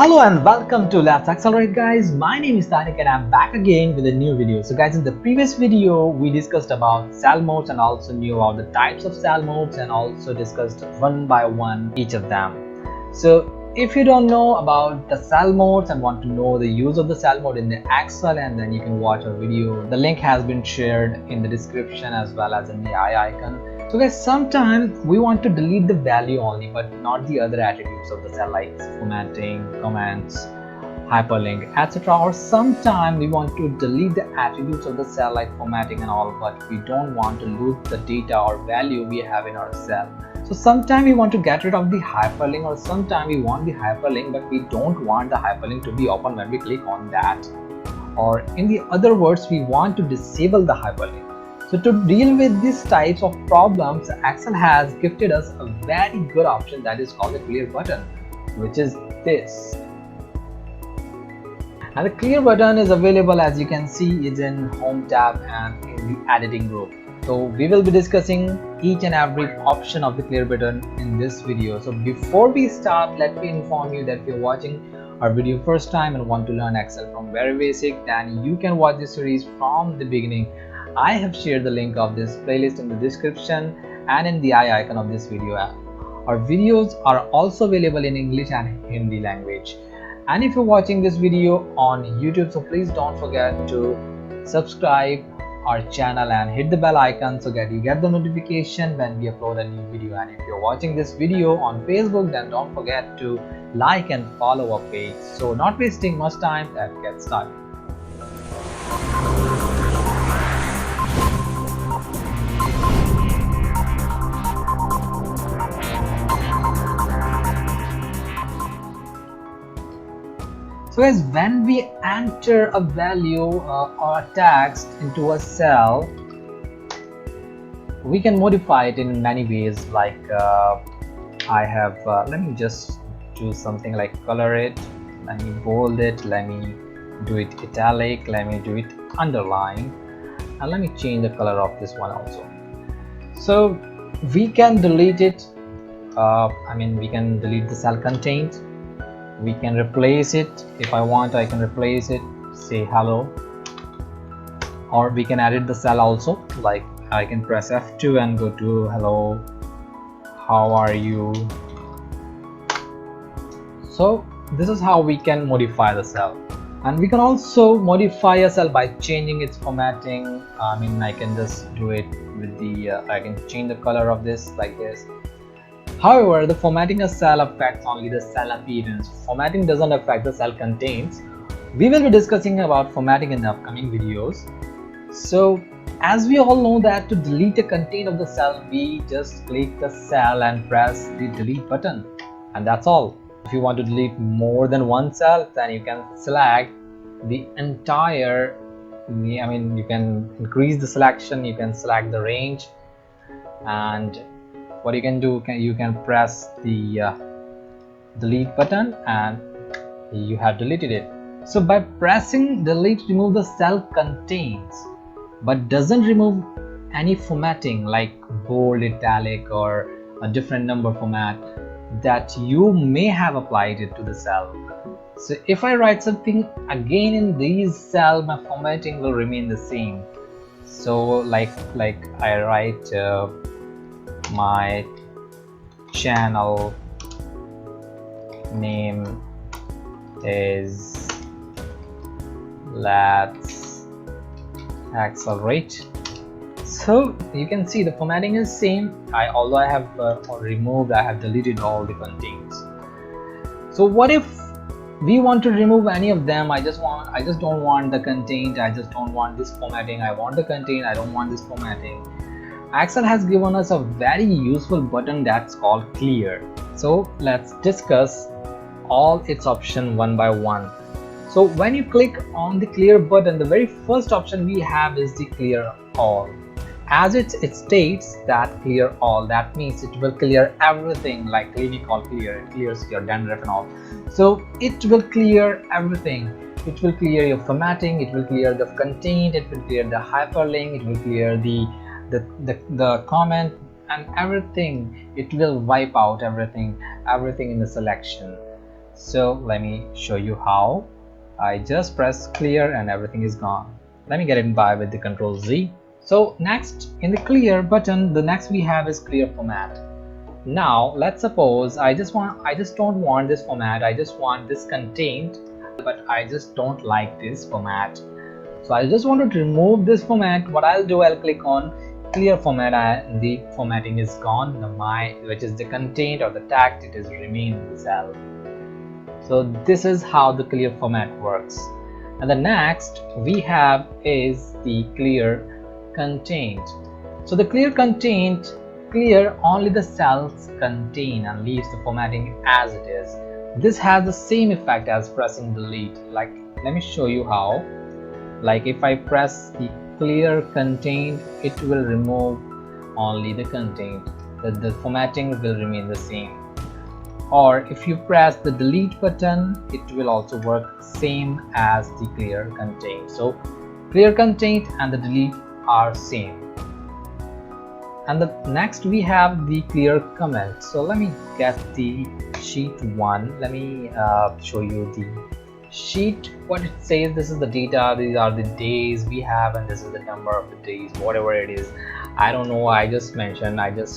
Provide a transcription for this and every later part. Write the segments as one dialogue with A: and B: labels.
A: Hello and welcome to Let's Accelerate, guys. My name is Tanik and I'm back again with a new video. So guys, in the previous video we discussed about cell modes and also knew about the types of cell modes and also discussed one by one each of them. So if you don't know about the cell modes and want to know the use of the cell mode in the Excel, and then you can watch our video. The link has been shared in the description as well as in the eye icon. So guys, sometimes we want to delete the value only but not the other attributes of the cell like formatting, comments, hyperlink, etc. Or sometimes we want to delete the attributes of the cell like formatting and all, but we don't want to lose the data or value we have in our cell. So sometimes we want to get rid of the hyperlink, or sometimes we want the hyperlink but we don't want the hyperlink to be open when we click on that. Or in the other words, we want to disable the hyperlink. So to deal with these types of problems, Excel has gifted us a very good option that is called the clear button, which is this. And the clear button is available, as you can see, is in home tab and in the editing group. So we will be discussing each and every option of the clear button in this video. So before we start, let me inform you that if you're watching our video first time and want to learn Excel from very basic, then you can watch this series from the beginning. I have shared the link of this playlist in the description and in the eye icon of this video. Our videos are also available in English and Hindi language. And if you're watching this video on YouTube, so please don't forget to subscribe our channel and hit the bell icon so that you get the notification when we upload a new video. And if you're watching this video on Facebook, then don't forget to like and follow our page. So not wasting much time, let's get started. So guys, when we enter a value or a text into a cell, we can modify it in many ways. Like let me just do something like color it, let me bold it, let me do it italic, let me do it underline, and let me change the color of this one also. So we can delete it. We can delete the cell content. We can replace it. If I want, I can replace it, say hello, or we can edit the cell also. Like I can press F2 and go to hello, how are you. So this is how we can modify the cell. And we can also modify a cell by changing its formatting. I can just do it with the I can change the color of this like this. However, the formatting a cell affects only the cell appearance. Formatting doesn't affect the cell contents. We will be discussing about formatting in the upcoming videos. So as we all know that to delete a content of the cell, we just click the cell and press the delete button, and that's all. If you want to delete more than one cell, then you can select the entire, you can increase the selection, you can select the range, and what you can do, you can press the delete button and you have deleted it. So by pressing delete, remove the cell contents but doesn't remove any formatting like bold, italic, or a different number format that you may have applied it to the cell. So if I write something again in these cells, my formatting will remain the same. So like I write my channel name is Let's Accelerate. So you can see the formatting is same. Although I have removed, I have deleted all the contents. So what if we want to remove any of them? I just don't want the content, I just don't want this formatting, I want the content, I don't want this formatting. Excel has given us a very useful button that's called clear. So let's discuss all its options one by one. So when you click on the clear button, the very first option we have is the clear all. As it states that clear all, that means it will clear everything, like clinical clear, it clears your dandruff and all. So it will clear everything. It will clear your formatting, it will clear the content, it will clear the hyperlink, it will clear the comment and everything. It will wipe out everything in the selection. So let me show you how. I just press clear and everything is gone. Let me get it by with the Control Z. So next, in the clear button, the next we have is clear format. Now let's suppose I just don't want this format, I just want this contained, but I just don't like this format. So I just want to remove this format. What I'll do, I'll click on clear format and the formatting is gone. Which is the content or the text, it is remain in the cell. So this is how the clear format works. And the next we have is the clear content. So the clear content clear only the cells contain and leaves the formatting as it is. This has the same effect as pressing delete. Like, let me show you how. Like if I press the clear content, it will remove only the content. The formatting will remain the same. Or if you press the delete button, it will also work same as the clear content. So clear content and the delete are same. And the next we have the clear comment. So let me get the sheet 1. Let me show you the sheet. What it says, this is the data, these are the days we have, and this is the number of the days, whatever it is. I don't know, I just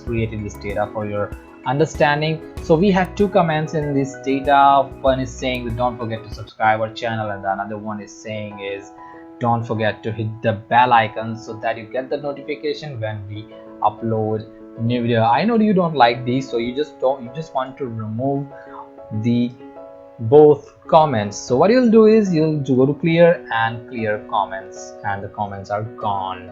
A: created this data for your understanding. So we have two comments in this data. One is saying that don't forget to subscribe our channel, and the another one is saying is don't forget to hit the bell icon so that you get the notification when we upload new video. I know you don't like these, so you just want to remove the both comments. So what you'll do is you'll go to clear and clear comments, and the comments are gone.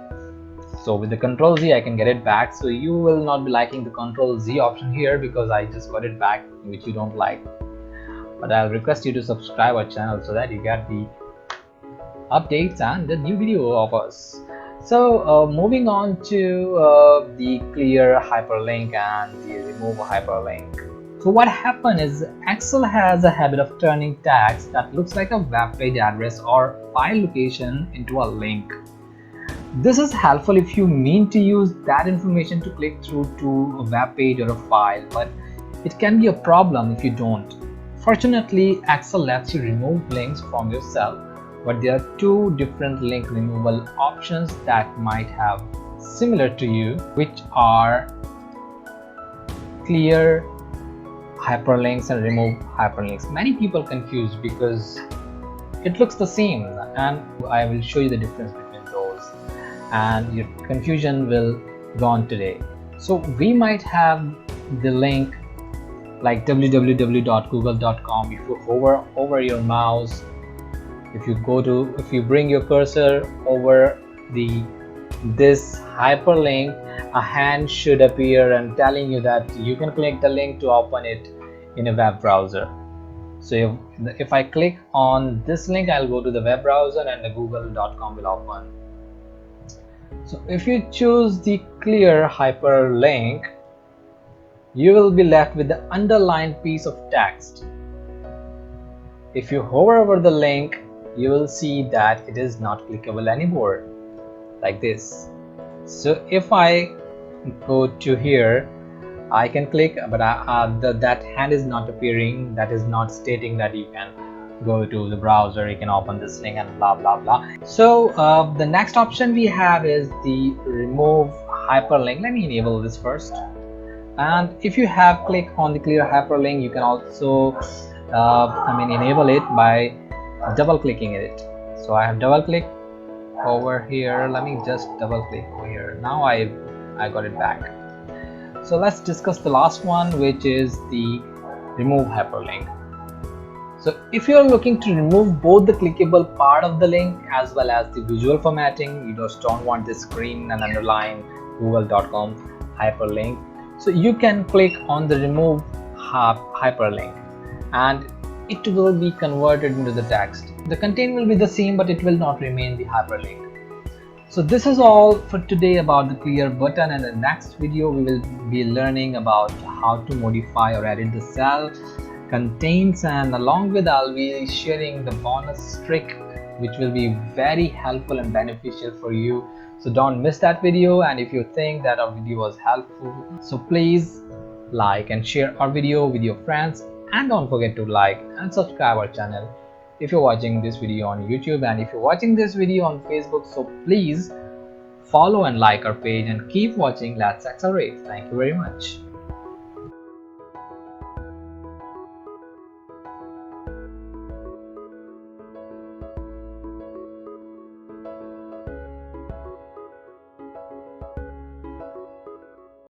A: So with the Control Z I can get it back. So you will not be liking the Control Z option here because I just got it back, which you don't like. But I'll request you to subscribe our channel so that you get the updates and the new video of us. So moving on to the clear hyperlink and the remove hyperlink. So what happened is Excel has a habit of turning text that looks like a web page address or file location into a link. This is helpful if you mean to use that information to click through to a web page or a file, but it can be a problem if you don't. Fortunately, Excel lets you remove links from your cell, but there are two different link removal options that might have similar to you, which are clear hyperlinks and remove hyperlinks. Many people confuse because it looks the same, and I will show you the difference between those, and your confusion will gone today. So we might have the link like www.google.com. If you hover over your mouse, if you bring your cursor over this hyperlink, a hand should appear and telling you that you can click the link to open it in a web browser. So if I click on this link, I'll go to the web browser and the google.com will open. So if you choose the clear hyperlink, you will be left with the underlined piece of text. If you hover over the link, you will see that it is not clickable anymore, like this. So if I go to here, I can click, but that hand is not appearing. That is not stating that you can go to the browser, you can open this link and blah blah blah. So the next option we have is the remove hyperlink. Let me enable this first. And if you have clicked on the clear hyperlink, you can also enable it by double clicking it. So I have double clicked over here. Let me just double click over here. Now I got it back. So let's discuss the last one, which is the remove hyperlink. So if you're looking to remove both the clickable part of the link as well as the visual formatting, you just don't want this green and underline google.com hyperlink, so you can click on the remove hyperlink and it will be converted into the text. The content will be the same, but it will not remain the hyperlink. So this is all for today about the clear button, and in the next video we will be learning about how to modify or edit the cell contents, and along with I'll be sharing the bonus trick which will be very helpful and beneficial for you. So don't miss that video, and if you think that our video was helpful, so please like and share our video with your friends and don't forget to like and subscribe our channel if you're watching this video on YouTube, and if you're watching this video on Facebook, so please follow and like our page and keep watching. Let's accelerate. Thank you very much.